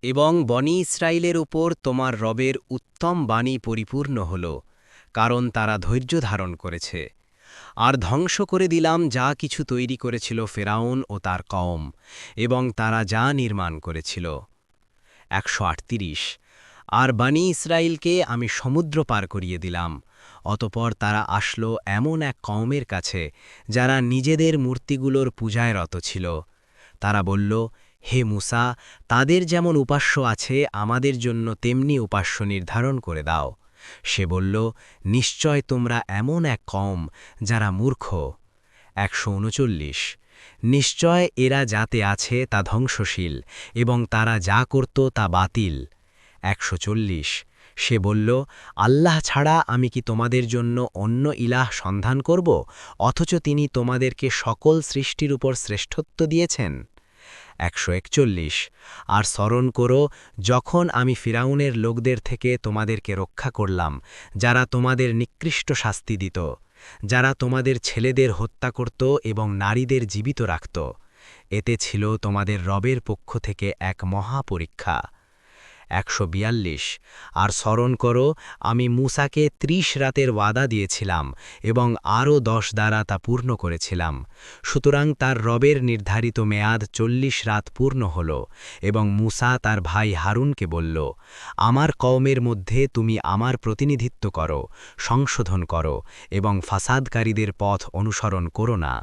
এবং বনি ইসরায়েলের উপর তোমার রবের উত্তম বাণী পরিপূর্ণ হল, কারণ তারা ধৈর্য ধারণ করেছে। আর ধ্বংস করে দিলাম যা কিছু তৈরি করেছিল ফেরাউন ও তার কওম, এবং তারা যা নির্মাণ করেছিল। ১৩৮। আর বনি ইসরায়েলকে আমি সমুদ্র পার করিয়ে দিলাম। অতপর তারা আসলো এমন এক কওমের কাছে যারা নিজেদের মূর্তিগুলোর পূজায় রত ছিল। তারা বলল, হে মূসা, তাদের যেমন উপাস্য আছে আমাদের জন্য তেমনি উপাস্য নির্ধারণ করে দাও। সে বলল, নিশ্চয় তোমরা এমন এক কওম যারা মূর্খ। ১৩৯। নিশ্চয় এরা যাতে আছে তা ধ্বংসশীল, এবং তারা যা করত তা বাতিল। ১৪০। সে বলল, আল্লাহ ছাড়া আমি কি তোমাদের জন্য অন্য ইলাহ সন্ধান করব, অথচ তিনি তোমাদেরকে সকল সৃষ্টির উপর শ্রেষ্ঠত্ব দিয়েছেন। ১৪১। আর স্মরণ করো যখন আমি ফিরাউনের লোকদের থেকে তোমাদেরকে রক্ষা করলাম, যারা তোমাদের নিকৃষ্ট শাস্তি দিত, যারা তোমাদের ছেলেদের হত্যা করত এবং নারীদের জীবিত রাখত। এতে ছিল তোমাদের রবের পক্ষ থেকে এক মহা পরীক্ষা। ১৪২। আর স্মরণ করো আমি মূসাকে ৩০ রাতের ওয়াদা দিয়েছিলাম এবং আরও ১০ দ্বারা তা পূর্ণ করেছিলাম। সুতরাং তার রবের নির্ধারিত মেয়াদ ৪০ রাত পূর্ণ হল, এবং মূসা তার ভাই হারুনকে বলল, আমার কওমের মধ্যে তুমি আমার প্রতিনিধিত্ব করো, সংশোধন করো, এবং ফাসাদকারীদের পথ অনুসরণ করো না।